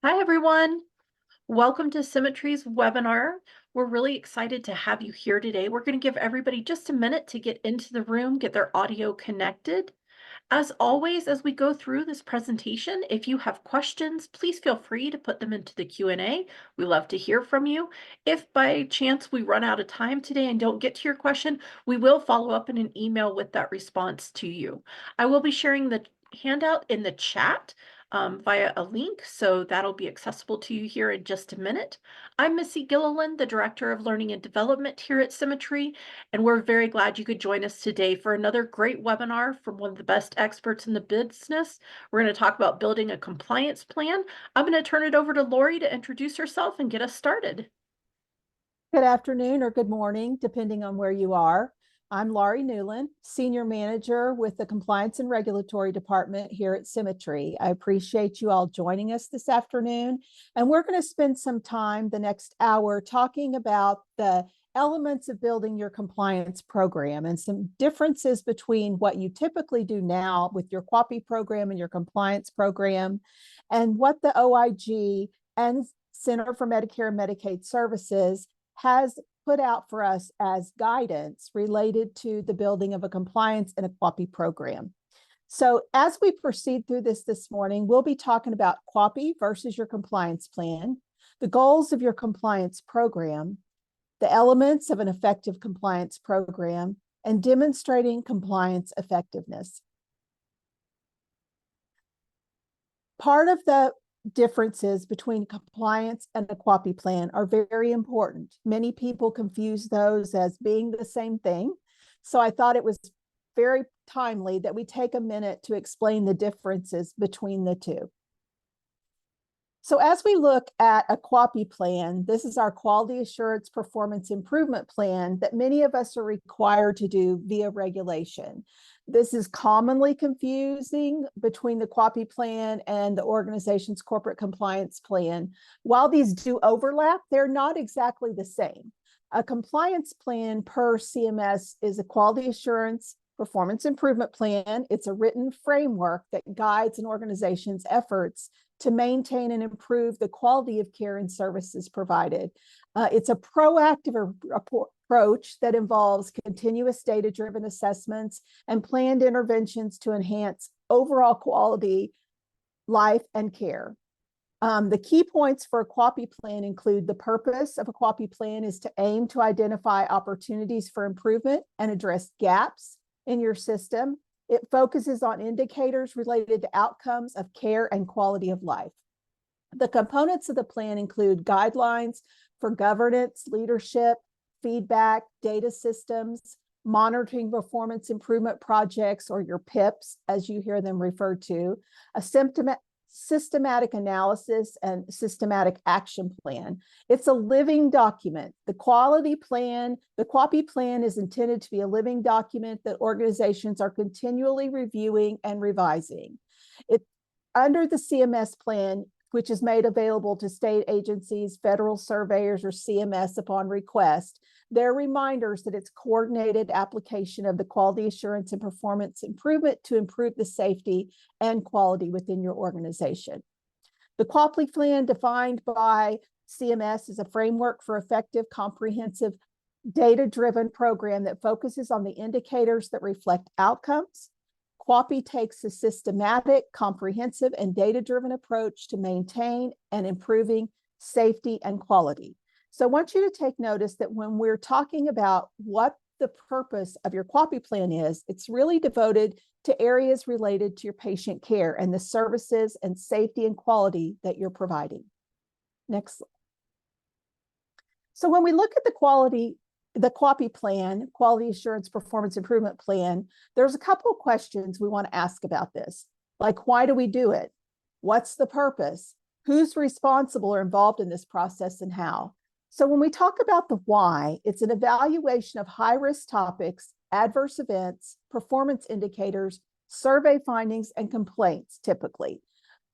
Hi, everyone. Welcome to SimiTree's webinar. We're really excited to have you here today. We're going to give everybody just a minute to get into the room, get their audio connected. As always, as we go through this presentation, if you have questions, please feel free to put them into the Q&A. We love to hear from you. If by chance we run out of time today and don't get to your question, we will follow up in an email with that response to you. I will be sharing the handout in the chat via a link, so that'll be accessible to you here in just a minute. I'm Missy Gilliland, the Director of Learning and Development here at SimiTree, and we're very glad you could join us today for another great webinar from one of the best experts in the business. We're going to talk about building a compliance plan. I'm going to turn it over to Laurie to introduce herself and get us started. Good afternoon or good morning, depending on where you are. I'm Laurie Newlun, Senior Manager with the Compliance and Regulatory Department here at SimiTree. I appreciate you all joining us this afternoon. And we're going to spend some time the next hour talking about the elements of building your compliance program and some differences between what you typically do now with your QAPI program and your compliance program, and what the OIG and Center for Medicare and Medicaid Services has put out for us as guidance related to the building of a compliance and a QAPI program. So as we proceed through this morning, we'll be talking about QAPI versus your compliance plan, the goals of your compliance program, the elements of an effective compliance program, and demonstrating compliance effectiveness. Part of the differences between compliance and a QAPI plan are very important. Many people confuse those as being the same thing. So I thought it was very timely that we take a minute to explain the differences between the two. So as we look at a QAPI plan, this is our Quality Assurance Performance Improvement Plan that many of us are required to do via regulation. This is commonly confusing between the QAPI plan and the organization's corporate compliance plan. While these do overlap, they're not exactly the same. A compliance plan per CMS is a quality assurance performance improvement plan. It's a written framework that guides an organization's efforts to maintain and improve the quality of care and services provided. It's a proactive approach that involves continuous data-driven assessments and planned interventions to enhance overall quality, life, and care. The key points for a QAPI plan include the purpose of a QAPI plan is to aim to identify opportunities for improvement and address gaps in your system. It focuses on indicators related to outcomes of care and quality of life. The components of the plan include guidelines for governance, leadership, feedback, data systems, monitoring performance improvement projects, or your PIPs, as you hear them referred to, a systematic analysis and systematic action plan. It's a living document. The QAPI plan is intended to be a living document that organizations are continually reviewing and revising. Under the CMS plan, which is made available to state agencies, federal surveyors, or CMS upon request, there are reminders that it's coordinated application of the quality assurance and performance improvement to improve the safety and quality within your organization. The QAPI plan, defined by CMS, is a framework for effective, comprehensive, data-driven program that focuses on the indicators that reflect outcomes. QAPI takes a systematic, comprehensive, and data-driven approach to maintain and improving safety and quality. So I want you to take notice that when we're talking about what the purpose of your QAPI plan is, it's really devoted to areas related to your patient care and the services and safety and quality that you're providing. Next slide. So when we look at the QAPI plan, Quality Assurance Performance Improvement Plan, there's a couple of questions we want to ask about this. Like, why do we do it? What's the purpose? Who's responsible or involved in this process, and how? So when we talk about the why, it's an evaluation of high-risk topics, adverse events, performance indicators, survey findings, and complaints, typically.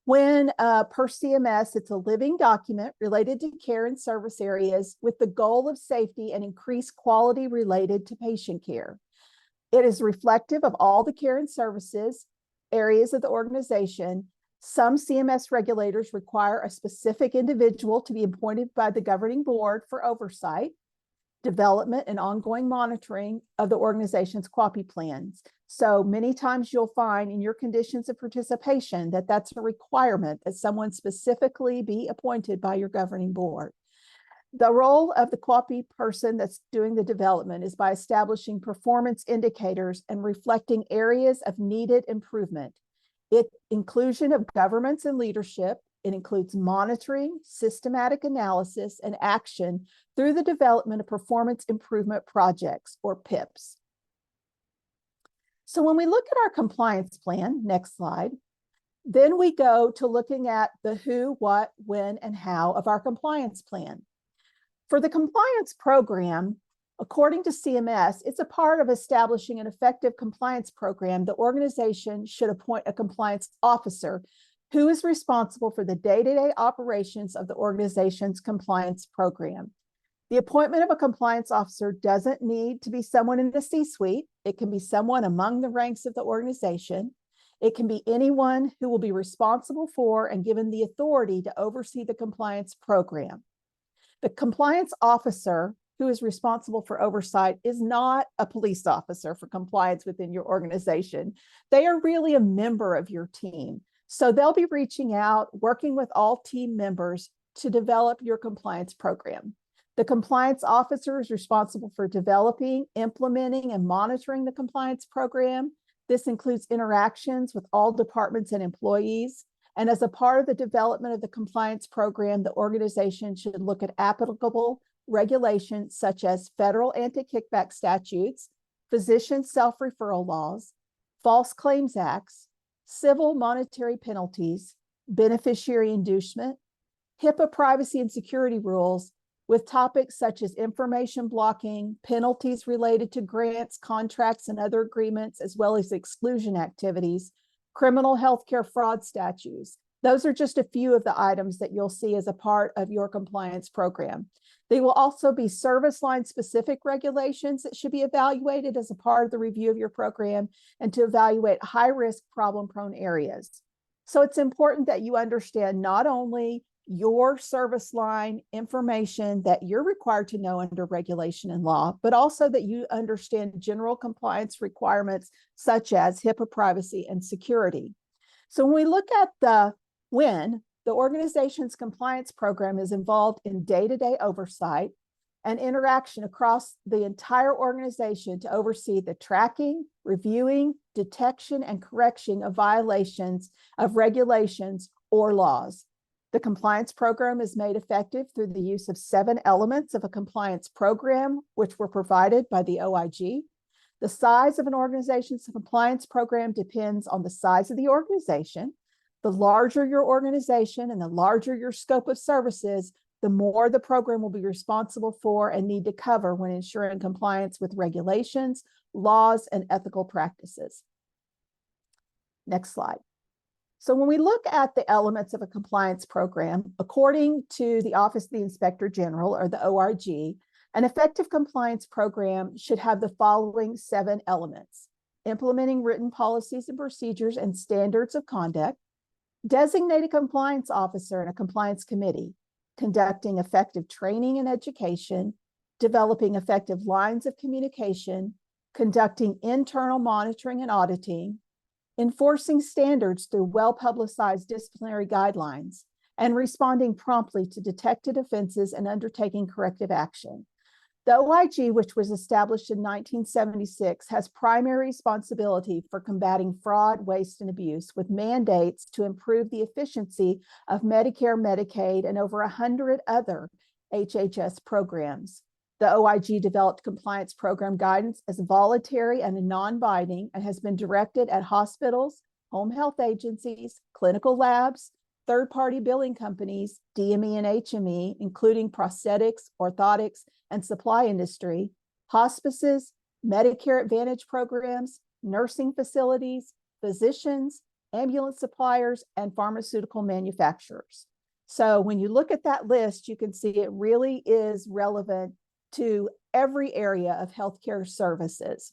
When per CMS, it's a living document related to care and service areas with the goal of safety and increased quality related to patient care. It is reflective of all the care and services areas of the organization, Some CMS regulators require a specific individual to be appointed by the governing board for oversight, development, and ongoing monitoring of the organization's QAPI plans. So many times you'll find in your conditions of participation that that's a requirement that someone specifically be appointed by your governing board. The role of the QAPI person that's doing the development is by establishing performance indicators and reflecting areas of needed improvement. Inclusion of governments and leadership. It includes monitoring, systematic analysis, and action through the development of performance improvement projects, or PIPs. So when we look at our compliance plan, next slide, then we go to looking at the who, what, when, and how of our compliance plan. For the compliance program, according to CMS, it's a part of establishing an effective compliance program. The organization should appoint a compliance officer who is responsible for the day-to-day operations of the organization's compliance program. The appointment of a compliance officer doesn't need to be someone in the C-suite. It can be someone among the ranks of the organization. It can be anyone who will be responsible for and given the authority to oversee the compliance program. The compliance officer who is responsible for oversight is not a police officer for compliance within your organization. They are really a member of your team. So they'll be reaching out, working with all team members to develop your compliance program. The compliance officer is responsible for developing, implementing, and monitoring the compliance program. This includes interactions with all departments and employees. And as a part of the development of the compliance program, the organization should look at applicable regulations such as federal anti-kickback statutes, physician self-referral laws, false claims acts, civil monetary penalties, beneficiary inducement, HIPAA privacy and security rules, with topics such as information blocking, penalties related to grants, contracts, and other agreements, as well as exclusion activities, criminal healthcare fraud statutes. Those are just a few of the items that you'll see as a part of your compliance program. They will also be service line specific regulations that should be evaluated as a part of the review of your program and to evaluate high risk problem prone areas. So it's important that you understand not only your service line information that you're required to know under regulation and law, but also that you understand general compliance requirements such as HIPAA privacy and security. So when we look at the organization's compliance program is involved in day-to-day oversight and interaction across the entire organization to oversee the tracking, reviewing, detection, and correction of violations of regulations or laws. The compliance program is made effective through the use of 7 elements of a compliance program, which were provided by the OIG. The size of an organization's compliance program depends on the size of the organization. The larger your organization and the larger your scope of services, the more the program will be responsible for and need to cover when ensuring compliance with regulations, laws, and ethical practices. Next slide. So when we look at the elements of a compliance program, according to the Office of the Inspector General, or the ORG, an effective compliance program should have the following 7 elements: implementing written policies and procedures and standards of conduct, designate a compliance officer and a compliance committee, conducting effective training and education, developing effective lines of communication, conducting internal monitoring and auditing, enforcing standards through well-publicized disciplinary guidelines, and responding promptly to detected offenses and undertaking corrective action. The OIG, which was established in 1976, has primary responsibility for combating fraud, waste, and abuse, with mandates to improve the efficiency of Medicare, Medicaid, and over 100 other HHS programs. The OIG developed compliance program guidance as voluntary and non-binding and has been directed at hospitals, home health agencies, clinical labs, third-party billing companies, DME and HME, including prosthetics, orthotics, and supply industry, hospices, Medicare Advantage programs, nursing facilities, physicians, ambulance suppliers, and pharmaceutical manufacturers. So when you look at that list, you can see it really is relevant to every area of healthcare services.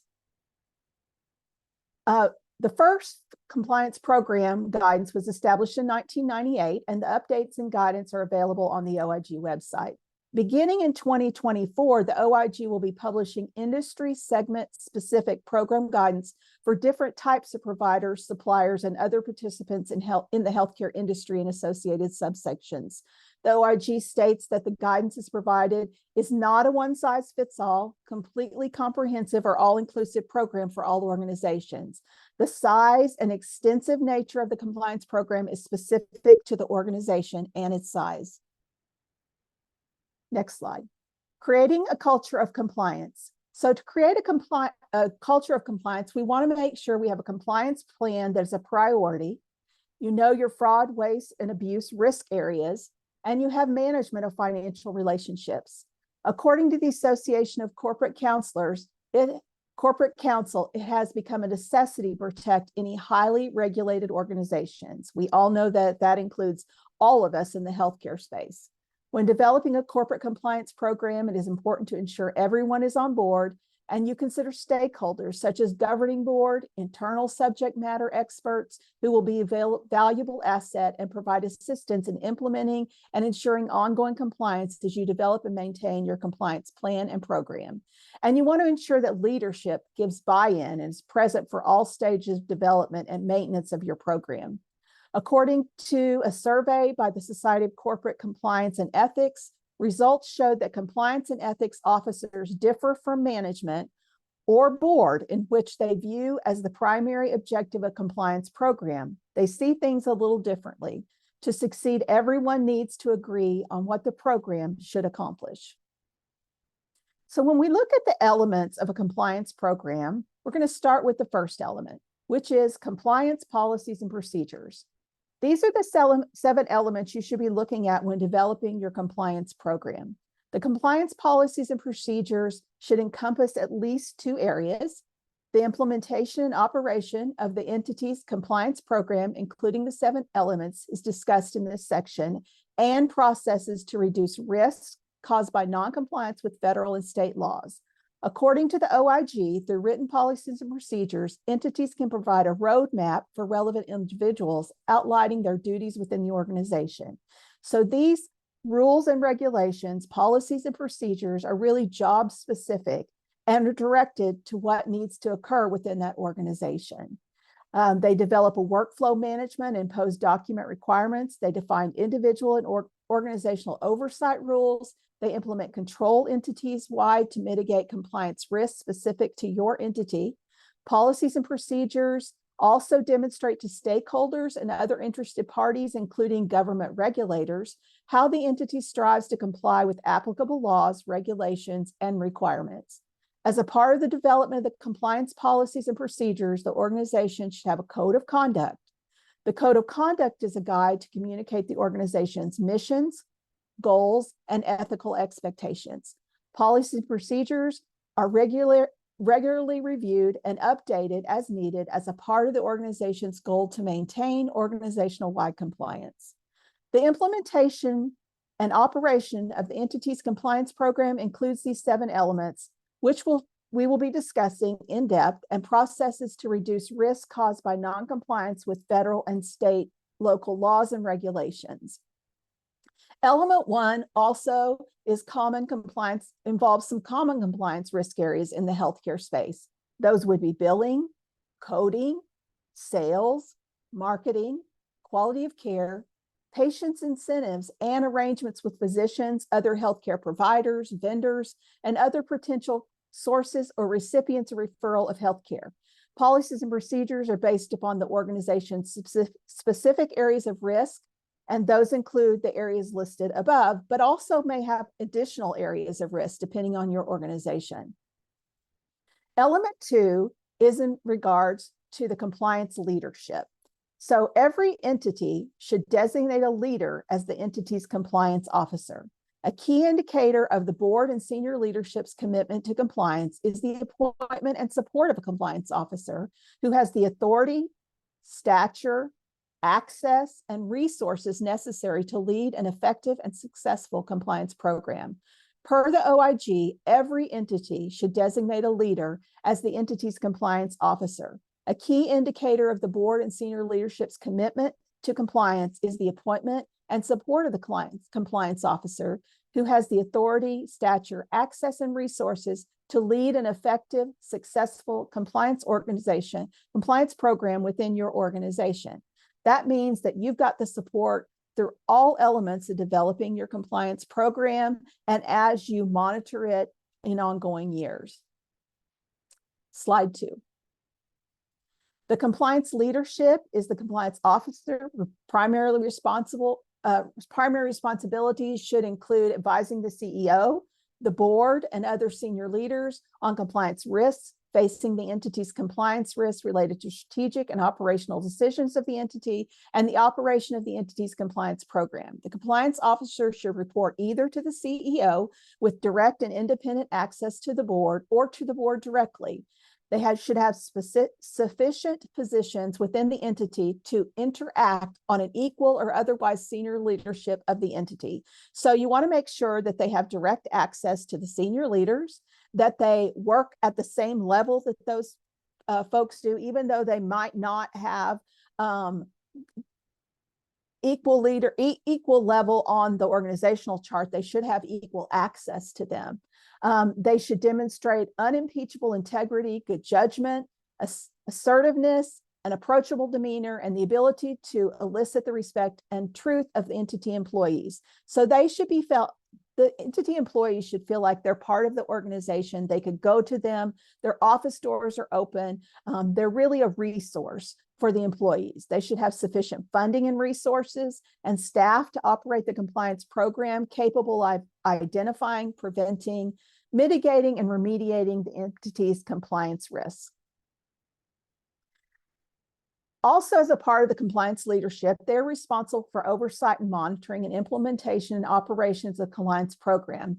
The first compliance program guidance was established in 1998, and the updates and guidance are available on the OIG website. Beginning in 2024, the OIG will be publishing industry segment-specific program guidance for different types of providers, suppliers, and other participants in the healthcare industry and associated subsections. The OIG states that the guidance is provided is not a one-size-fits-all, completely comprehensive or all-inclusive program for all organizations. The size and extensive nature of the compliance program is specific to the organization and its size. Next slide. Creating a culture of compliance. So to create a culture of compliance, we want to make sure we have a compliance plan that's a priority. You know your fraud, waste, and abuse risk areas, and you have management of financial relationships. According to the Association of Corporate Counselors, Corporate Counsel, it has become a necessity to protect any highly regulated organizations. We all know that that includes all of us in the healthcare space. When developing a corporate compliance program, it is important to ensure everyone is on board, and you consider stakeholders such as governing board, internal subject matter experts who will be a valuable asset and provide assistance in implementing and ensuring ongoing compliance as you develop and maintain your compliance plan and program. And you want to ensure that leadership gives buy-in and is present for all stages of development and maintenance of your program. According to a survey by the Society of Corporate Compliance and Ethics, results showed that compliance and ethics officers differ from management or board in which they view as the primary objective of a compliance program. They see things a little differently. To succeed, everyone needs to agree on what the program should accomplish. So when we look at the elements of a compliance program, we're going to start with the first element, which is compliance policies and procedures. These are the 7 elements you should be looking at when developing your compliance program. The compliance policies and procedures should encompass at least 2 areas: the implementation and operation of the entity's compliance program, including the 7 elements, is discussed in this section, and processes to reduce risks caused by noncompliance with federal and state laws. According to the OIG, through written policies and procedures, entities can provide a roadmap for relevant individuals outlining their duties within the organization. So these rules and regulations, policies and procedures are really job specific and are directed to what needs to occur within that organization. They develop a workflow management and impose document requirements. They define individual and organizational oversight rules. They implement control entities wide to mitigate compliance risks specific to your entity. Policies and procedures also demonstrate to stakeholders and other interested parties, including government regulators, how the entity strives to comply with applicable laws, regulations, and requirements. As a part of the development of the compliance policies and procedures, the organization should have a code of conduct. The code of conduct is a guide to communicate the organization's missions, goals, and ethical expectations. Policies and procedures are regularly reviewed and updated as needed as a part of the organization's goal to maintain organizational-wide compliance. The implementation and operation of the entity's compliance program includes these 7 elements, which we will be discussing in depth, and processes to reduce risk caused by noncompliance with federal and state local laws and regulations. Element 1 also is common compliance, involves some common compliance risk areas in the healthcare space. Those would be billing, coding, sales, marketing, quality of care, patients' incentives, and arrangements with physicians, other healthcare providers, vendors, and other potential sources or recipients of referral of healthcare. Policies and procedures are based upon the organization's specific areas of risk, and those include the areas listed above, but also may have additional areas of risk depending on your organization. Element 2 is in regards to the compliance leadership. So every entity should designate a leader as the entity's compliance officer. A key indicator of the board and senior leadership's commitment to compliance is the appointment and support of a compliance officer who has the authority, stature, access, and resources necessary to lead an effective and successful compliance program. Per the OIG, every entity should designate a leader as the entity's compliance officer. A key indicator of the board and senior leadership's commitment to compliance is the appointment and support of the compliance officer, who has the authority, stature, access, and resources to lead an effective, successful compliance program within your organization. That means that you've got the support through all elements of developing your compliance program and as you monitor it in ongoing years. Slide 2. The compliance leadership is the compliance officer. Primary responsibilities should include advising the CEO, the board, and other senior leaders on compliance risks facing the entity's compliance risks related to strategic and operational decisions of the entity and the operation of the entity's compliance program. The compliance officer should report either to the CEO with direct and independent access to the board or to the board directly. They should have sufficient positions within the entity to interact on an equal or otherwise senior leadership of the entity. So you want to make sure that they have direct access to the senior leaders, that they work at the same level that those folks do, even though they might not have equal level on the organizational chart. They should have equal access to them. They should demonstrate unimpeachable integrity, good judgment, assertiveness, an approachable demeanor, and the ability to elicit the respect and truth of the entity employees. So they should be the entity employees should feel like they're part of the organization. They could go to them. Their office doors are open. They're really a resource for the employees. They should have sufficient funding and resources and staff to operate the compliance program, capable of identifying, preventing, mitigating, and remediating the entity's compliance risks. Also, as a part of the compliance leadership, they're responsible for oversight and monitoring and implementation and operations of the compliance program.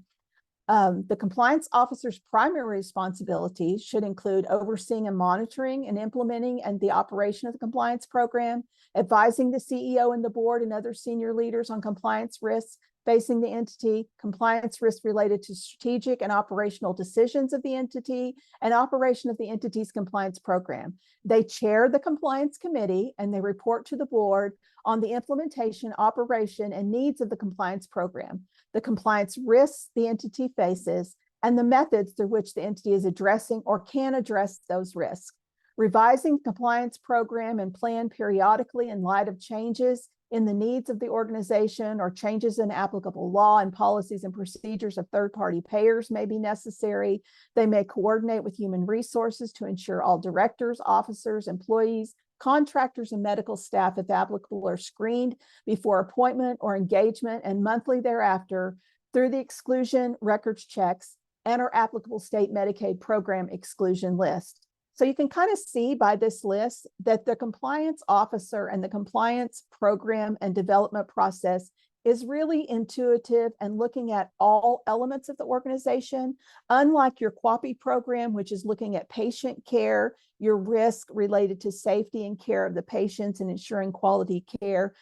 The compliance officer's primary responsibilities should include overseeing and monitoring and implementing and the operation of the compliance program, advising the CEO and the board and other senior leaders on compliance risks facing the entity, compliance risks related to strategic and operational decisions of the entity, and operation of the entity's compliance program. They chair the compliance committee and they report to the board on the implementation, operation, and needs of the compliance program, the compliance risks the entity faces, and the methods through which the entity is addressing or can address those risks. Revising the compliance program and plan periodically in light of changes in the needs of the organization or changes in applicable law and policies and procedures of third-party payers may be necessary. They may coordinate with human resources to ensure all directors, officers, employees, contractors, and medical staff, if applicable, are screened before appointment or engagement and monthly thereafter through the exclusion records checks and our applicable state Medicaid program exclusion list. So you can kind of see by this list that the compliance officer and the compliance program and development process is really intuitive and looking at all elements of the organization. Unlike your QAPI program, which is looking at patient care, your risk related to safety and care of the patients and ensuring quality care,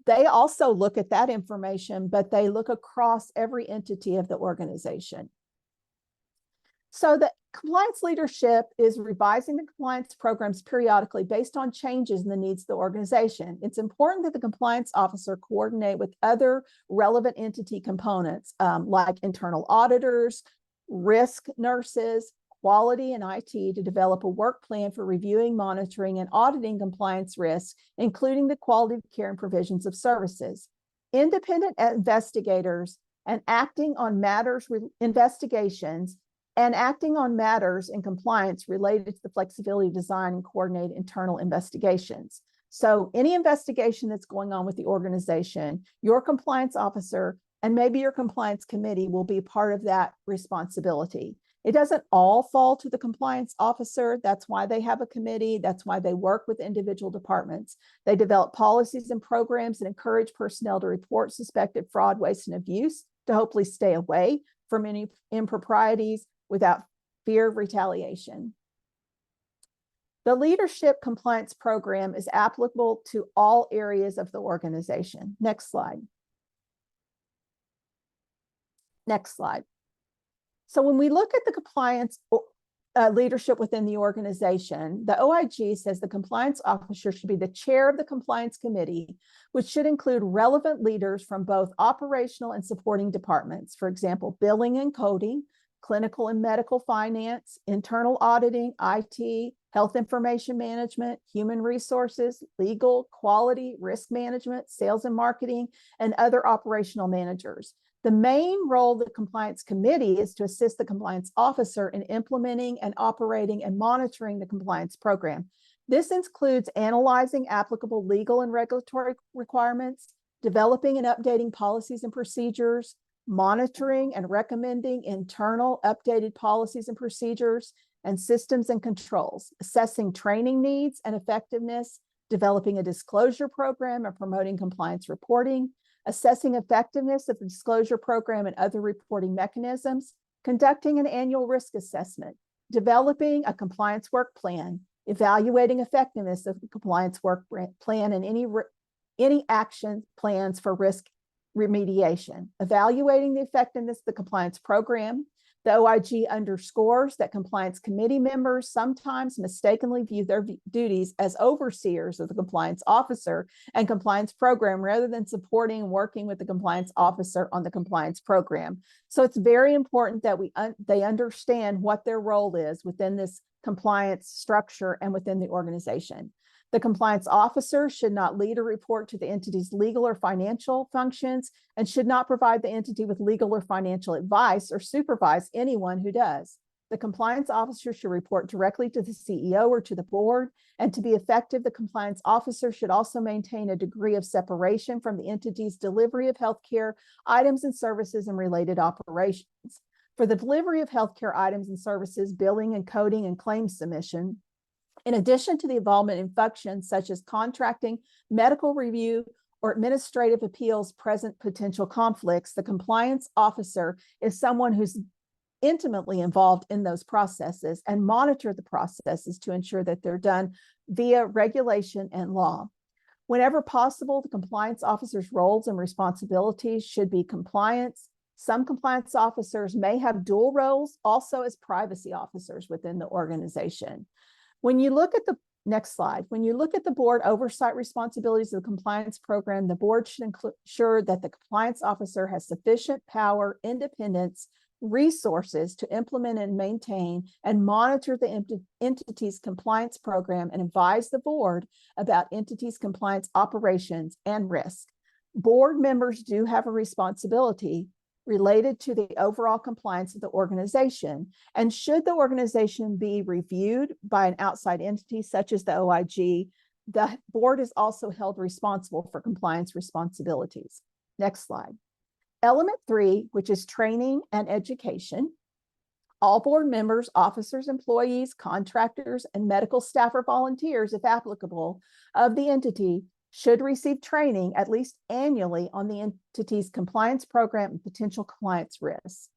they also look at that information, but they look across every entity of the organization. So the compliance leadership is revising the compliance programs periodically based on changes in the needs of the organization. It's important that the compliance officer coordinate with other relevant entity components like internal auditors, risk nurses, quality, and IT to develop a work plan for reviewing, monitoring, and auditing compliance risks, including the quality of care and provisions of services. Independent investigators and acting on matters investigations and acting on matters in compliance related to the flexibility of design and coordinate internal investigations. So any investigation that's going on with the organization, your compliance officer and maybe your compliance committee will be part of that responsibility. It doesn't all fall to the compliance officer. That's why they have a committee. That's why they work with individual departments. They develop policies and programs and encourage personnel to report suspected fraud, waste, and abuse to hopefully stay away from any improprieties without fear of retaliation. The leadership compliance program is applicable to all areas of the organization. Next slide. Next slide. So when we look at the compliance leadership within the organization. The OIG says the compliance officer should be the chair of the compliance committee, which should include relevant leaders from both operational and supporting departments. For example, billing and coding, clinical and medical finance, internal auditing, IT, health information management, human resources, legal, quality, risk management, sales and marketing, and other operational managers. The main role of the compliance committee is to assist the compliance officer in implementing and operating and monitoring the compliance program. This includes analyzing applicable legal and regulatory requirements, developing and updating policies and procedures, monitoring and recommending internal updated policies and procedures and systems and controls, assessing training needs and effectiveness, developing a disclosure program and promoting compliance reporting, assessing effectiveness of the disclosure program and other reporting mechanisms, conducting an annual risk assessment, developing a compliance work plan, evaluating effectiveness of the compliance work plan and any action plans for risk remediation, evaluating the effectiveness of the compliance program. The OIG underscores that compliance committee members sometimes mistakenly view their duties as overseers of the compliance officer and compliance program rather than supporting and working with the compliance officer on the compliance program. So it's very important that they understand what their role is within this compliance structure and within the organization. The compliance officer should not lead or report to the entity's legal or financial functions and should not provide the entity with legal or financial advice or supervise anyone who does. The compliance officer should report directly to the CEO or to the board, and to be effective, the compliance officer should also maintain a degree of separation from the entity's delivery of healthcare items and services and related operations. For the delivery of healthcare items and services, billing and coding and claims submission, in addition to the involvement in functions such as contracting, medical review, or administrative appeals present potential conflicts, the compliance officer is someone who's intimately involved in those processes and monitor the processes to ensure that they're done via regulation and law. Whenever possible, the compliance officer's roles and responsibilities should be compliance. Some compliance officers may have dual roles also as privacy officers within the organization. When you look at the next slide, when you look at the board oversight responsibilities of the compliance program, the board should ensure that the compliance officer has sufficient power, independence, resources to implement and maintain and monitor the entity's compliance program and advise the board about entity's compliance operations and risk. Board members do have a responsibility related to the overall compliance of the organization. And should the organization be reviewed by an outside entity such as the OIG, the board is also held responsible for compliance responsibilities. Next slide. Element 3, which is training and education. All board members, officers, employees, contractors, and medical staff or volunteers, if applicable, of the entity should receive training at least annually on the entity's compliance program and potential compliance risks.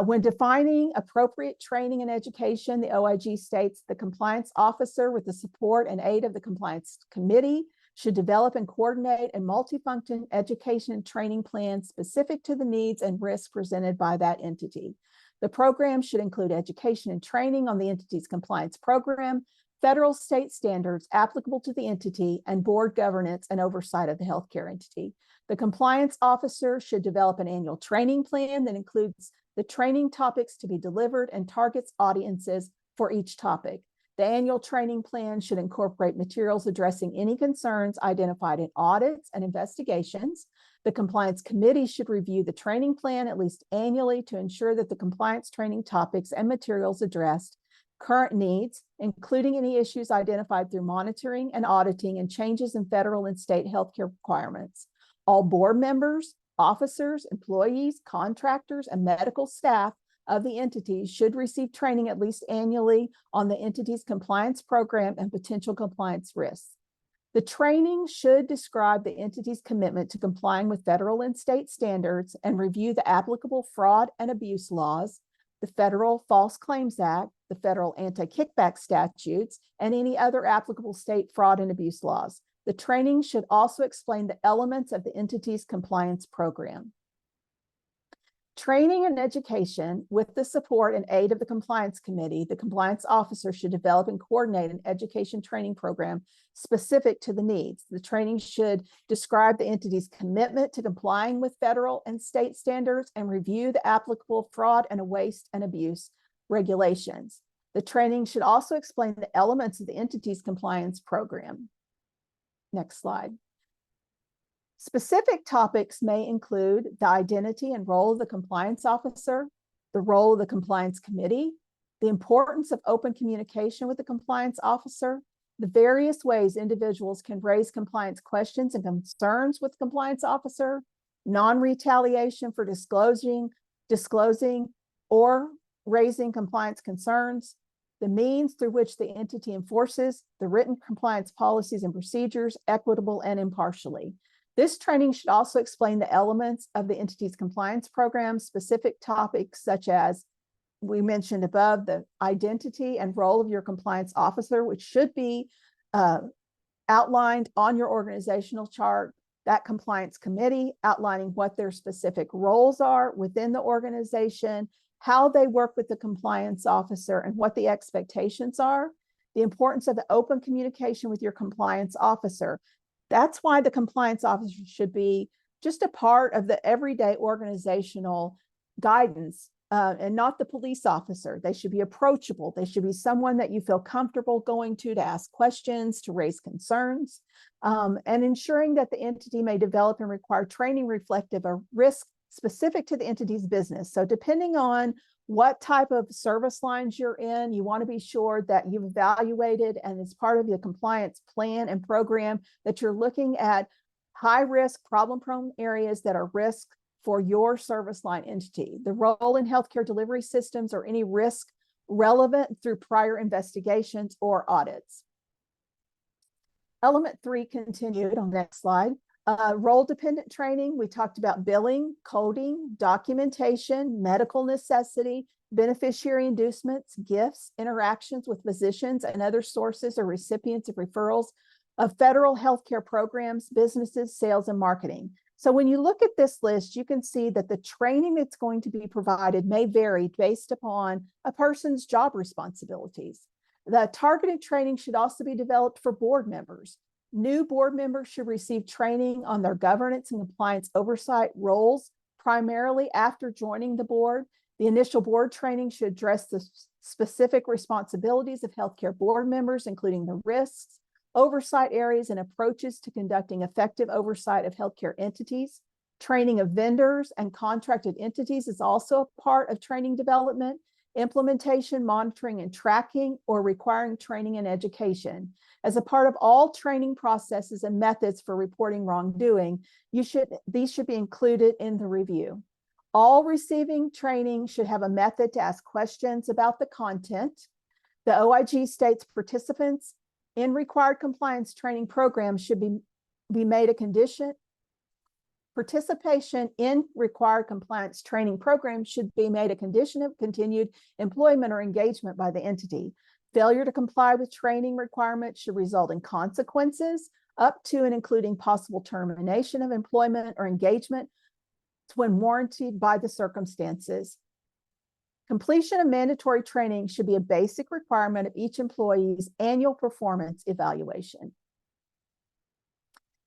When defining appropriate training and education, the OIG states the compliance officer, with the support and aid of the compliance committee, should develop and coordinate a multifunction education and training plan specific to the needs and risks presented by that entity. The program should include education and training on the entity's compliance program, federal state standards applicable to the entity, and board governance and oversight of the healthcare entity. The compliance officer should develop an annual training plan that includes the training topics to be delivered and targets audiences for each topic. The annual training plan should incorporate materials addressing any concerns identified in audits and investigations. The compliance committee should review the training plan at least annually to ensure that the compliance training topics and materials addressed current needs, including any issues identified through monitoring and auditing and changes in federal and state healthcare requirements. All board members, officers, employees, contractors, and medical staff of the entity should receive training at least annually on the entity's compliance program and potential compliance risks. The training should describe the entity's commitment to complying with federal and state standards and review the applicable fraud and abuse laws, the Federal False Claims Act, the federal anti-kickback statutes, and any other applicable state fraud and abuse laws. The training should also explain the elements of the entity's compliance program. Training and education with the support and aid of the compliance committee, the compliance officer should develop and coordinate an education training program specific to the needs. The training should describe the entity's commitment to complying with federal and state standards and review the applicable fraud and waste and abuse regulations. The training should also explain the elements of the entity's compliance program. Next slide. Specific topics may include the identity and role of the compliance officer, the role of the compliance committee, the importance of open communication with the compliance officer, the various ways individuals can raise compliance questions and concerns with the compliance officer, non-retaliation for disclosing or raising compliance concerns, the means through which the entity enforces the written compliance policies and procedures, equitable and impartially. This training should also explain the elements of the entity's compliance program, specific topics such as we mentioned above, the identity and role of your compliance officer, which should be outlined on your organizational chart, that compliance committee outlining what their specific roles are within the organization, how they work with the compliance officer, and what the expectations are, the importance of the open communication with your compliance officer. That's why the compliance officer should be just a part of the everyday organizational guidance and not the police officer. They should be approachable. They should be someone that you feel comfortable going to ask questions, to raise concerns, and ensuring that the entity may develop and require training reflective of risk specific to the entity's business. So depending on what type of service lines you're in, you want to be sure that you've evaluated and as part of your compliance plan and program that you're looking at high risk, problem-prone areas that are risk for your service line entity. The role in healthcare delivery systems or any risk relevant through prior investigations or audits. Element 3 continued on the next slide. Role-dependent training, we talked about billing, coding, documentation, medical necessity, beneficiary inducements, gifts, interactions with physicians and other sources or recipients of referrals of federal healthcare programs, businesses, sales, and marketing. So when you look at this list, you can see that the training that's going to be provided may vary based upon a person's job responsibilities. The targeted training should also be developed for board members. New board members should receive training on their governance and compliance oversight roles, primarily after joining the board. The initial board training should address the specific responsibilities of healthcare board members, including the risks, oversight areas, and approaches to conducting effective oversight of healthcare entities. Training of vendors and contracted entities is also a part of training development. Implementation, monitoring, and tracking, or requiring training and education. As a part of all training processes and methods for reporting wrongdoing, these should be included in the review. All receiving training should have a method to ask questions about the content. The OIG states participants in required compliance training programs should be made a condition. Participation in required compliance training programs should be made a condition of continued employment or engagement by the entity. Failure to comply with training requirements should result in consequences up to and including possible termination of employment or engagement when warranted by the circumstances. Completion of mandatory training should be a basic requirement of each employee's annual performance evaluation.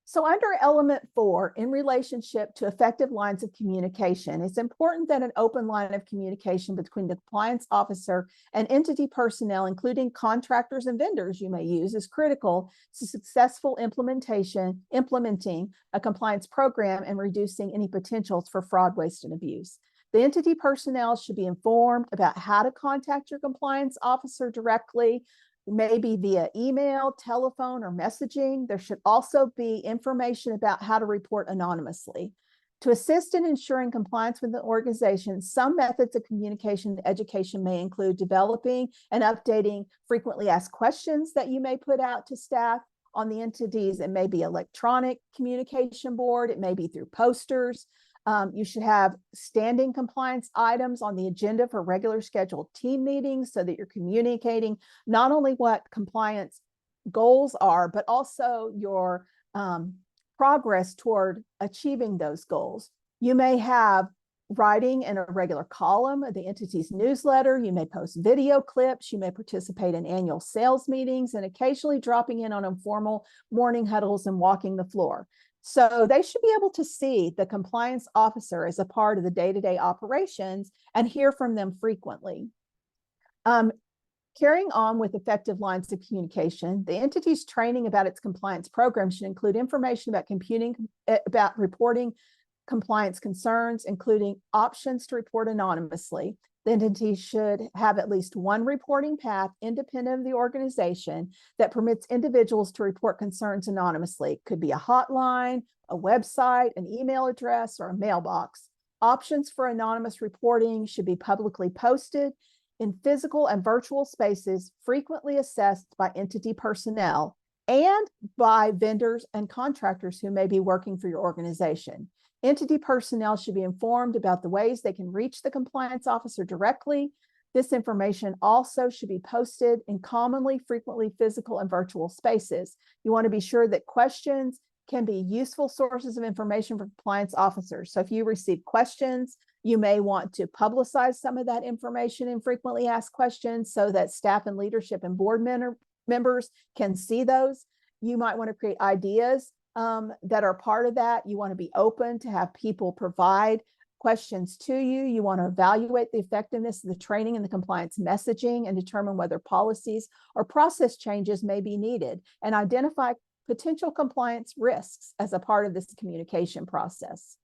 So under element 4, in relationship to effective lines of communication, it's important that an open line of communication between the compliance officer and entity personnel, including contractors and vendors you may use, is critical to successful implementing a compliance program and reducing any potentials for fraud, waste, and abuse. The entity personnel should be informed about how to contact your compliance officer directly, maybe via email, telephone, or messaging. There should also be information about how to report anonymously. To assist in ensuring compliance with the organization, some methods of communication and education may include developing and updating frequently asked questions that you may put out to staff on the entities. It may be electronic communication board. It may be through posters. You should have standing compliance items on the agenda for regular scheduled team meetings so that you're communicating not only what compliance goals are, but also your progress toward achieving those goals. You may have writing in a regular column of the entity's newsletter. You may post video clips. You may participate in annual sales meetings and occasionally dropping in on informal morning huddles and walking the floor. So they should be able to see the compliance officer as a part of the day-to-day operations and hear from them frequently. Carrying on with effective lines of communication, the entity's training about its compliance program should include information about reporting compliance concerns, including options to report anonymously. The entity should have at least one reporting path independent of the organization that permits individuals to report concerns anonymously. It could be a hotline, a website, an email address, or a mailbox. Options for anonymous reporting should be publicly posted in physical and virtual spaces, frequently assessed by entity personnel and by vendors and contractors who may be working for your organization. Entity personnel should be informed about the ways they can reach the compliance officer directly. This information also should be posted in commonly, frequently physical and virtual spaces. You want to be sure that questions can be useful sources of information for compliance officers. So if you receive questions, you may want to publicize some of that information in frequently asked questions so that staff and leadership and board members can see those. You might want to create ideas that are part of that. You want to be open to have people provide questions to you. You want to evaluate the effectiveness of the training and the compliance messaging and determine whether policies or process changes may be needed, and identify potential compliance risks as a part of this communication process.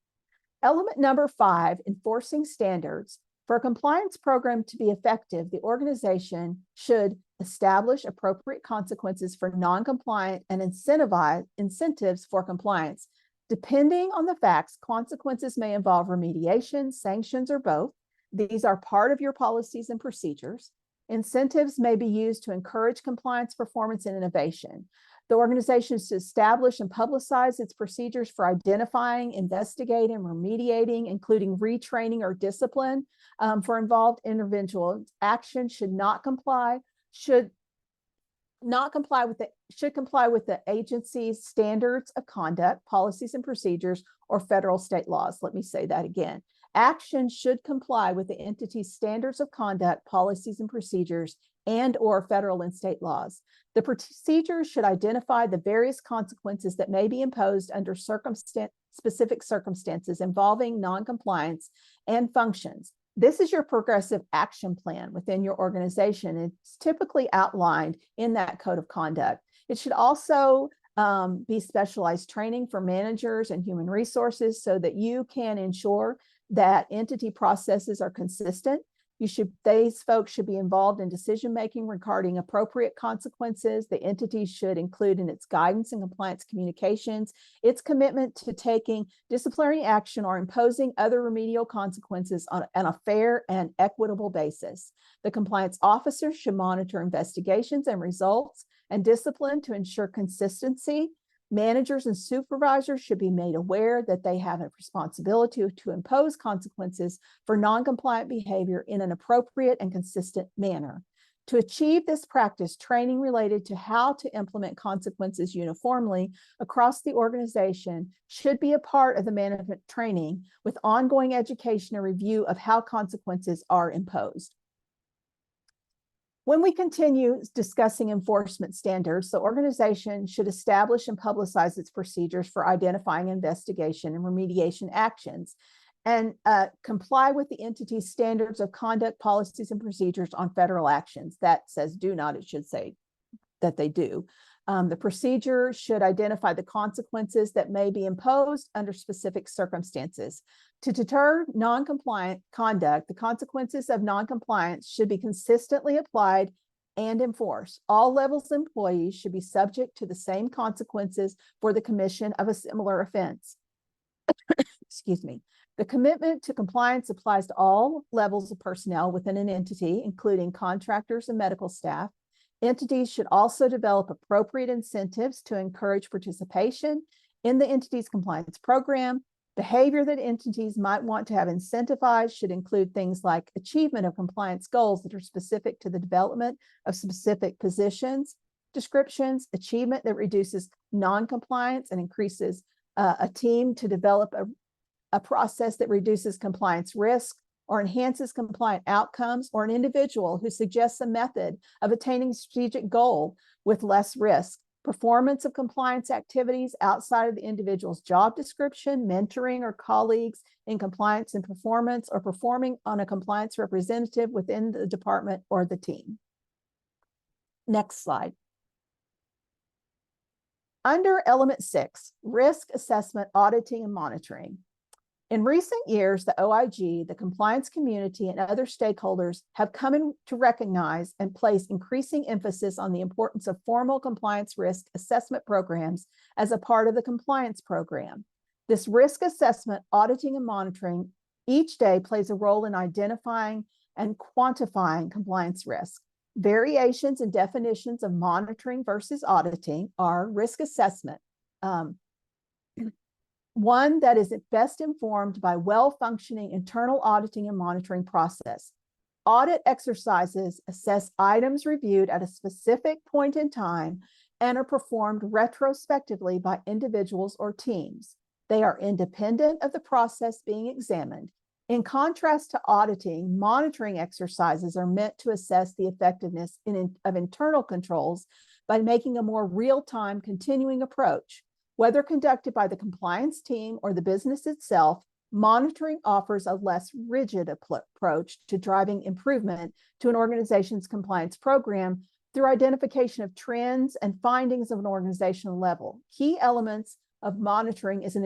Element number 5, enforcing standards. For a compliance program to be effective, the organization should establish appropriate consequences for non-compliant and incentives for compliance. Depending on the facts, consequences may involve remediation, sanctions, or both. These are part of your policies and procedures. Incentives may be used to encourage compliance, performance, and innovation. The organization should establish and publicize its procedures for identifying, investigating, remediating, including retraining or discipline for involved individuals. Action should comply with the agency's standards of conduct, policies and procedures, or federal state laws. Let me say that again. Action should comply with the entity's standards of conduct, policies and procedures, and or federal and state laws. The procedures should identify the various consequences that may be imposed under specific circumstances involving noncompliance and functions. This is your progressive action plan within your organization. It's typically outlined in that code of conduct. It should also be specialized training for managers and human resources so that you can ensure that entity processes are consistent. These folks should be involved in decision-making regarding appropriate consequences. The entity should include in its guidance and compliance communications its commitment to taking disciplinary action or imposing other remedial consequences on a fair and equitable basis. The compliance officer should monitor investigations and results and discipline to ensure consistency. Managers and supervisors should be made aware that they have a responsibility to impose consequences for non-compliant behavior in an appropriate and consistent manner. To achieve this practice, training related to how to implement consequences uniformly across the organization should be a part of the management training, with ongoing education and review of how consequences are imposed. When we continue discussing enforcement standards, the organization should establish and publicize its procedures for identifying investigation and remediation actions, and comply with the entity's standards of conduct, policies, and procedures on federal actions. That says do not, it should say that they do. The procedure should identify the consequences that may be imposed under specific circumstances. To deter non-compliant conduct, the consequences of non-compliance should be consistently applied and enforced. All levels of employees should be subject to the same consequences for the commission of a similar offense. Excuse me. The commitment to compliance applies to all levels of personnel within an entity, including contractors and medical staff. Entities should also develop appropriate incentives to encourage participation in the entity's compliance program. Behavior that entities might want to have incentivized should include things like achievement of compliance goals that are specific to the development of specific positions, descriptions, achievement that reduces non-compliance and increases a team to develop a process that reduces compliance risk or enhances compliant outcomes, or an individual who suggests a method of attaining a strategic goal with less risk. Performance of compliance activities outside of the individual's job description, mentoring or colleagues in compliance and performance, or performing on a compliance representative within the department or the team. Next slide. Under element 6, risk assessment, auditing, and monitoring. In recent years, the OIG, the compliance community, and other stakeholders have come in to recognize and place increasing emphasis on the importance of formal compliance risk assessment programs as a part of the compliance program. This risk assessment, auditing, and monitoring each day plays a role in identifying and quantifying compliance risk. Variations in definitions of monitoring versus auditing are risk assessment. One that is best informed by well-functioning internal auditing and monitoring process. Audit exercises assess items reviewed at a specific point in time and are performed retrospectively by individuals or teams. They are independent of the process being examined. In contrast to auditing, monitoring exercises are meant to assess the effectiveness of internal controls by making a more real-time continuing approach. Whether conducted by the compliance team or the business itself, monitoring offers a less rigid approach to driving improvement to an organization's compliance program through identification of trends and findings of an organizational level. Key elements of monitoring is an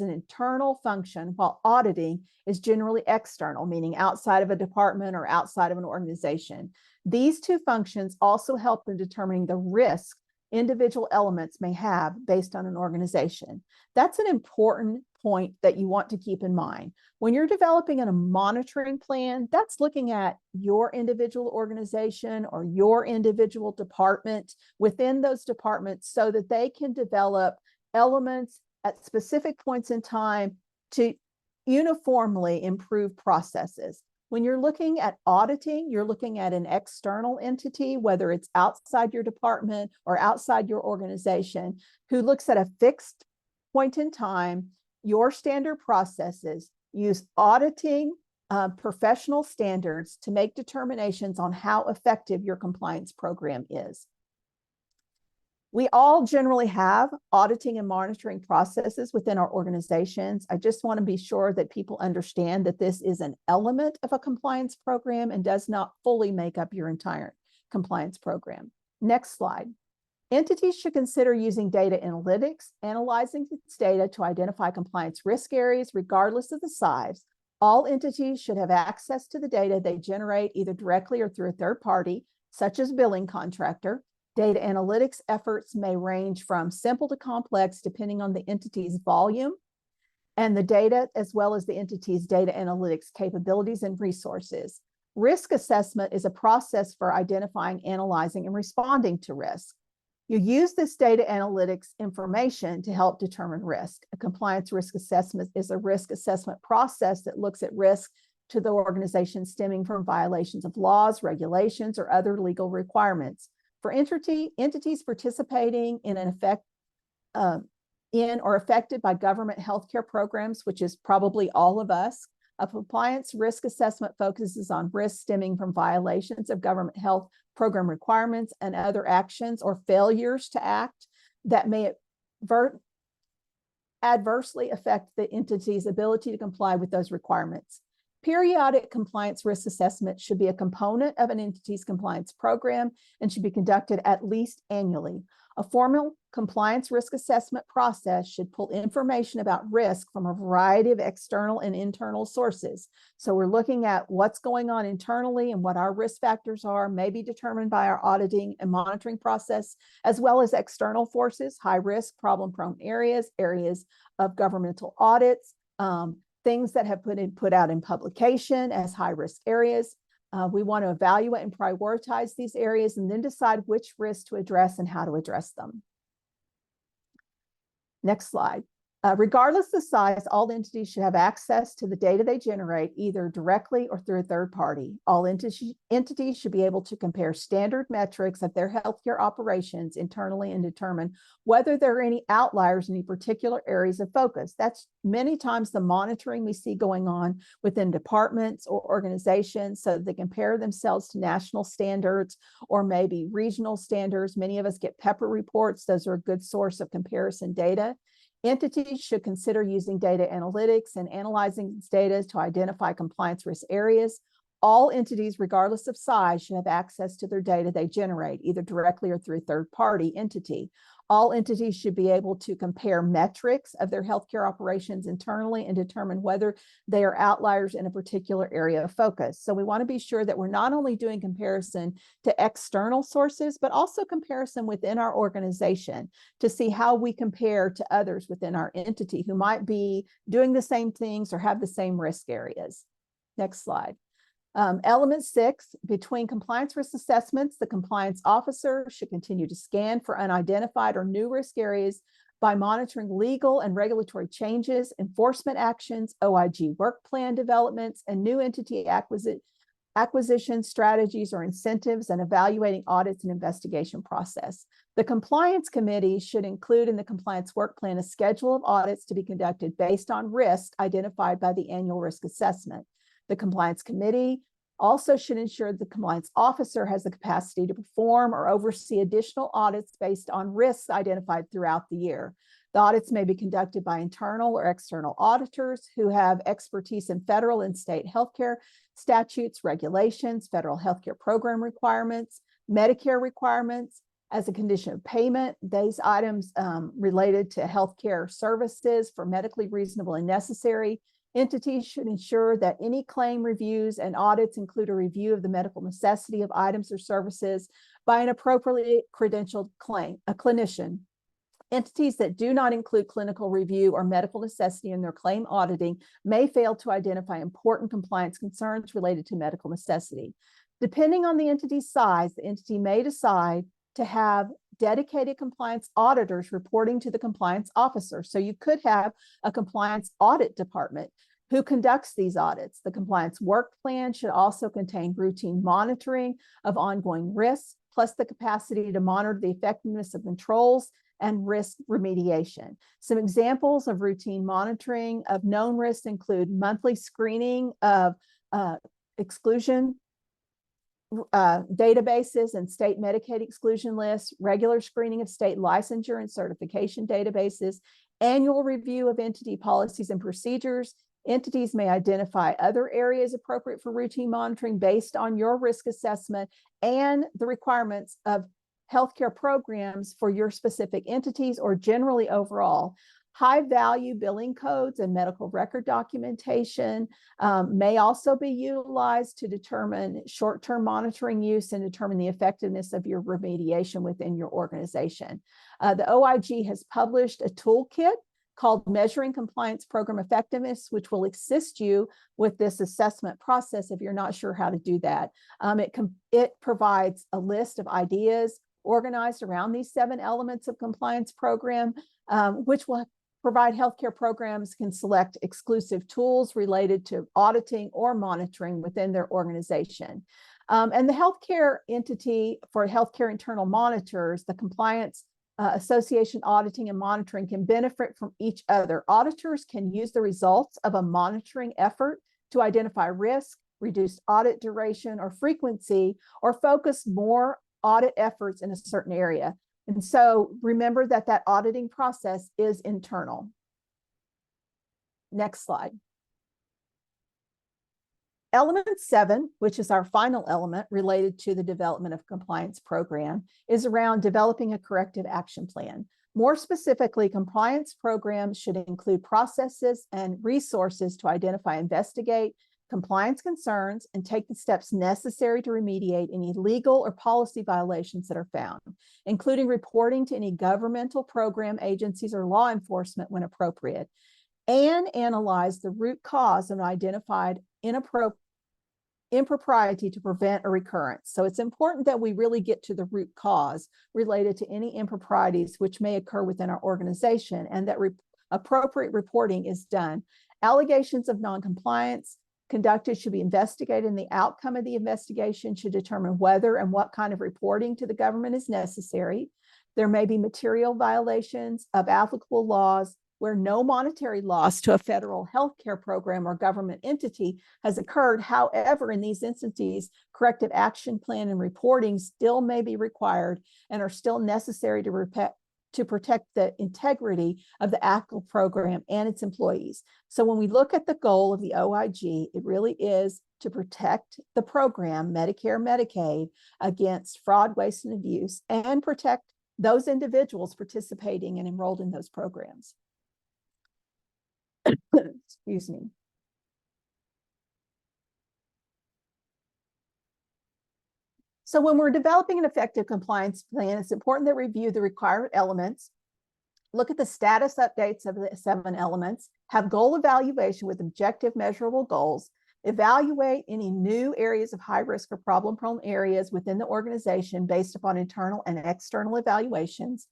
internal function, while auditing is generally external, meaning outside of a department or outside of an organization. These two functions also help in determining the risk individual elements may have based on an organization. That's an important point that you want to keep in mind. When you're developing a monitoring plan, that's looking at your individual organization or your individual department within those departments so that they can develop elements at specific points in time to uniformly improve processes. When you're looking at auditing, you're looking at an external entity, whether it's outside your department or outside your organization, who looks at a fixed point in time. Your standard processes use auditing professional standards to make determinations on how effective your compliance program is. We all generally have auditing and monitoring processes within our organizations. I just want to be sure that people understand that this is an element of a compliance program and does not fully make up your entire compliance program. Next slide. Entities should consider using data analytics, analyzing its data to identify compliance risk areas regardless of the size. All entities should have access to the data they generate either directly or through a third party, such as billing contractor. Data analytics efforts may range from simple to complex depending on the entity's volume and the data, as well as the entity's data analytics capabilities and resources. Risk assessment is a process for identifying, analyzing, and responding to risk. You use this data analytics information to help determine risk. A compliance risk assessment is a risk assessment process that looks at risk to the organization stemming from violations of laws, regulations, or other legal requirements. For entities participating in or affected by government healthcare programs, which is probably all of us, a compliance risk assessment focuses on risks stemming from violations of government health program requirements and other actions or failures to act that may adversely affect the entity's ability to comply with those requirements. Periodic compliance risk assessment should be a component of an entity's compliance program and should be conducted at least annually. A formal compliance risk assessment process should pull information about risk from a variety of external and internal sources. So we're looking at what's going on internally and what our risk factors are, may be determined by our auditing and monitoring process, as well as external forces, high risk, problem-prone areas, areas of governmental audits, things that have been put out in publication as high-risk areas. We want to evaluate and prioritize these areas and then decide which risks to address and how to address them. Next slide. Regardless of the size, all entities should have access to the data they generate, either directly or through a third party. All entities should be able to compare standard metrics of their healthcare operations internally and determine whether there are any outliers in any particular areas of focus. That's many times the monitoring we see going on within departments or organizations, so that they compare themselves to national standards or maybe regional standards. Many of us get PEPR reports. Those are a good source of comparison data. Entities should consider using data analytics and analyzing this data to identify compliance risk areas. All entities, regardless of size, should have access to their data they generate, either directly or through a third-party entity. All entities should be able to compare metrics of their healthcare operations internally and determine whether they are outliers in a particular area of focus. So we want to be sure that we're not only doing comparison to external sources, but also comparison within our organization to see how we compare to others within our entity who might be doing the same things or have the same risk areas. Next slide. Element 6, between compliance risk assessments, the compliance officer should continue to scan for unidentified or new risk areas by monitoring legal and regulatory changes, enforcement actions, OIG work plan developments, and new entity acquisition strategies or incentives, and evaluating audits and investigation process. The compliance committee should include in the compliance work plan a schedule of audits to be conducted based on risk identified by the annual risk assessment. The compliance committee also should ensure the compliance officer has the capacity to perform or oversee additional audits based on risks identified throughout the year. The audits may be conducted by internal or external auditors who have expertise in federal and state healthcare statutes, regulations, federal healthcare program requirements, Medicare requirements. As a condition of payment, these items related to healthcare services for medically reasonable and necessary. Entities should ensure that any claim reviews and audits include a review of the medical necessity of items or services by an appropriately credentialed clinician. Entities that do not include clinical review or medical necessity in their claim auditing may fail to identify important compliance concerns related to medical necessity. Depending on the entity's size, the entity may decide to have dedicated compliance auditors reporting to the compliance officer. So you could have a compliance audit department who conducts these audits. The compliance work plan should also contain routine monitoring of ongoing risks, plus the capacity to monitor the effectiveness of controls and risk remediation. Some examples of routine monitoring of known risks include monthly screening of exclusion databases and state Medicaid exclusion lists, regular screening of state licensure and certification databases, annual review of entity policies and procedures. Entities may identify other areas appropriate for routine monitoring based on your risk assessment and the requirements of healthcare programs for your specific entities or generally overall. High-value billing codes and medical record documentation may also be utilized to determine short-term monitoring use and determine the effectiveness of your remediation within your organization. The OIG has published a toolkit called Measuring Compliance Program Effectiveness, which will assist you with this assessment process if you're not sure how to do that. It provides a list of ideas organized around these 7 elements of compliance program, which will provide healthcare programs can select exclusive tools related to auditing or monitoring within their organization. And the healthcare entity for healthcare internal monitors, the compliance association auditing and monitoring can benefit from each other. Auditors can use the results of a monitoring effort to identify risk, reduce audit duration or frequency, or focus more audit efforts in a certain area. And so remember that that auditing process is internal. Next slide. Element 7, which is our final element related to the development of compliance program, is around developing a corrective action plan. More specifically, compliance programs should include processes and resources to identify, investigate compliance concerns, and take the steps necessary to remediate any legal or policy violations that are found, including reporting to any governmental program agencies or law enforcement when appropriate, and analyze the root cause of identified impropriety to prevent a recurrence. So it's important that we really get to the root cause related to any improprieties which may occur within our organization, and that appropriate reporting is done. Allegations of noncompliance conducted should be investigated, and the outcome of the investigation should determine whether and what kind of reporting to the government is necessary. There may be material violations of applicable laws where no monetary loss to a federal healthcare program or government entity has occurred. However, in these instances, corrective action plan and reporting still may be required and are still necessary to protect the integrity of the ACL program and its employees. So when we look at the goal of the OIG, it really is to protect the program, Medicare, Medicaid, against fraud, waste, and abuse, and protect those individuals participating and enrolled in those programs. Excuse me. So when we're developing an effective compliance plan, it's important that we review the required elements, look at the status updates of the 7 elements, have goal evaluation with objective measurable goals, evaluate any new areas of high risk or problem prone areas within the organization based upon internal and external evaluations,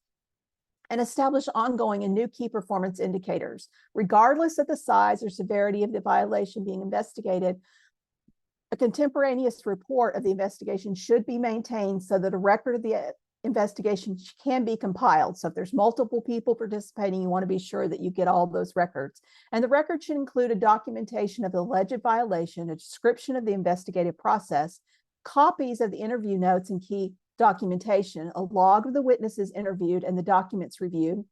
and establish ongoing and new key performance indicators. Regardless of the size or severity of the violation being investigated, a contemporaneous report of the investigation should be maintained so that a record of the investigation can be compiled. So if there's multiple people participating, you want to be sure that you get all those records. And the record should include a documentation of the alleged violation, a description of the investigative process, copies of the interview notes and key documentation, a log of the witnesses interviewed and the documents reviewed,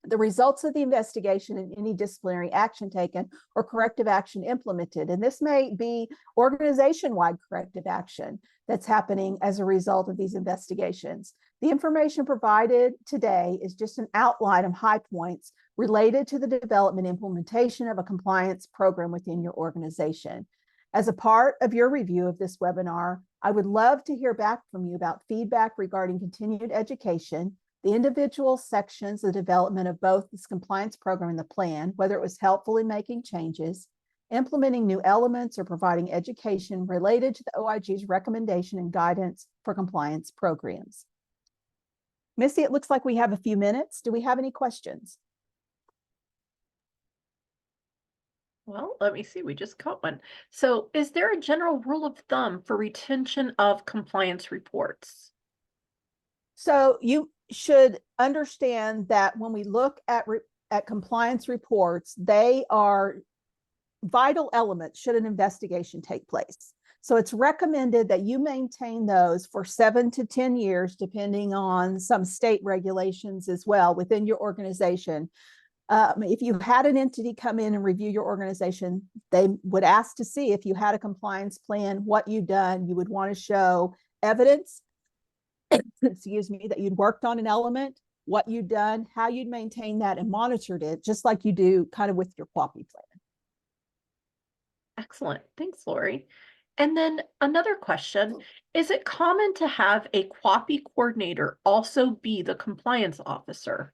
the results of the investigation and any disciplinary action taken or corrective action implemented. And this may be organization-wide corrective action that's happening as a result of these investigations. The information provided today is just an outline of high points related to the development and implementation of a compliance program within your organization. As a part of your review of this webinar, I would love to hear back from you about feedback regarding continued education, the individual sections of the development of both this compliance program and the plan, whether it was helpful in making changes, implementing new elements, or providing education related to the OIG's recommendation and guidance for compliance programs. Missy, it looks like we have a few minutes. Do we have any questions? Well, let me see. We just caught one. So is there a general rule of thumb for retention of compliance reports? So you should understand that when we look at compliance reports, they are vital elements should an investigation take place. So it's recommended that you maintain those for 7 to 10 years, depending on some state regulations as well within your organization. If you had an entity come in and review your organization, they would ask to see if you had a compliance plan, what you've done. You would want to show evidence, excuse me, that you'd worked on an element, what you'd done, how you'd maintained that and monitored it, just like you do kind of with your QAPI plan. Excellent. Thanks, Laurie. And then another question, is it common to have a QAPI coordinator also be the compliance officer?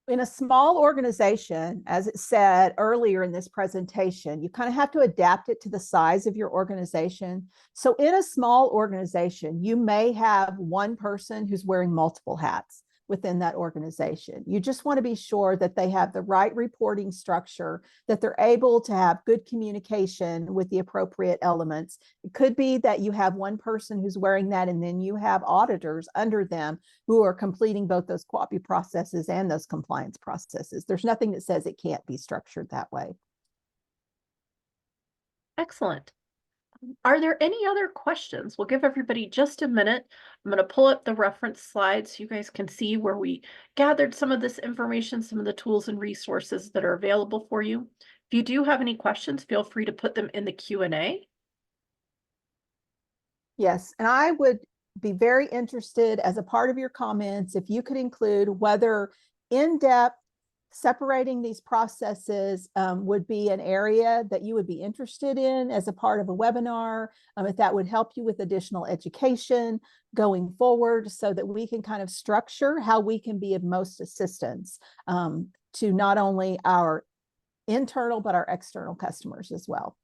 In a small organization, as it said earlier in this presentation, you kind of have to adapt it to the size of your organization. So in a small organization, you may have one person who's wearing multiple hats within that organization. You just want to be sure that they have the right reporting structure, that they're able to have good communication with the appropriate elements. It could be that you have one person who's wearing that, and then you have auditors under them who are completing both those QAPI processes and those compliance processes. There's nothing that says it can't be structured that way. Excellent. Are there any other questions? We'll give everybody just a minute. I'm going to pull up the reference slides so you guys can see where we gathered some of this information, some of the tools and resources that are available for you. If you do have any questions, feel free to put them in the Q&A. Yes, and I would be very interested as a part of your comments if you could include whether in-depth separating these processes would be an area that you would be interested in as a part of a webinar, if that would help you with additional education going forward so that we can kind of structure how we can be of most assistance to not only our internal but our external customers as well.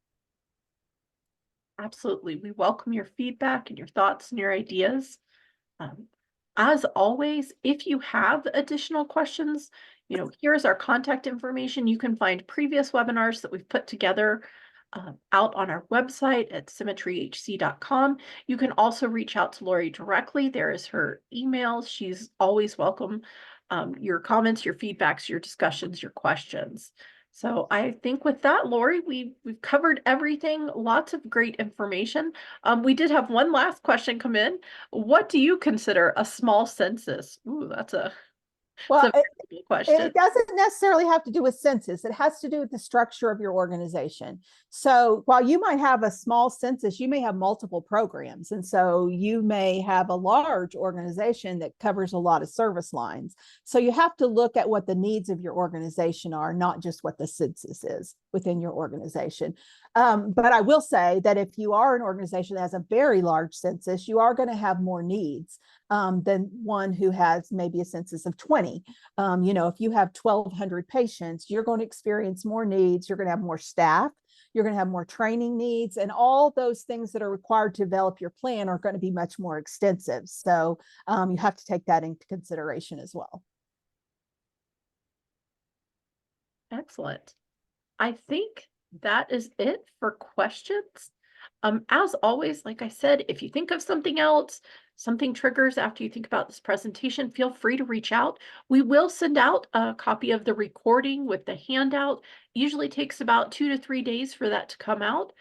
Absolutely. We welcome your feedback and your thoughts and your ideas. As always, if you have additional questions, here's our contact information. You can find previous webinars that we've put together out on our website at symmetryhc.com. You can also reach out to Laurie directly. There is her email. She's always welcome your comments, your feedbacks, your discussions, your questions. So I think with that, Laurie, we've covered everything. Lots of great information. We did have one last question come in. What do you consider a small census? Ooh, that's Well, a very good question. it doesn't necessarily have to do with census. It has to do with the structure of your organization. So while you might have a small census, you may have multiple programs. And so you may have a large organization that covers a lot of service lines. So you have to look at what the needs of your organization are, not just what the census is within your organization. But I will say that if you are an organization that has a very large census, you are going to have more needs than one who has maybe a census of 20. If you have 1,200 patients, you're going to experience more needs. You're going to have more staff. You're going to have more training needs, and all those things that are required to develop your plan are going to be much more extensive. So you have to take that into consideration as well. Excellent. I think that is it for questions. As always, like I said, if you think of something else, something triggers after you think about this presentation, feel free to reach out. We will send out a copy of the recording with the handout. Usually takes about 2 to 3 days for that to come out.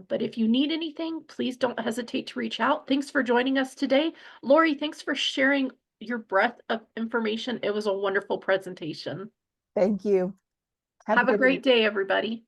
But if you need anything, please don't hesitate to reach out. Thanks for joining us today. Laurie, thanks for sharing your breadth of information. It was a wonderful presentation. Thank you. Have a Have a good great evening. day, everybody.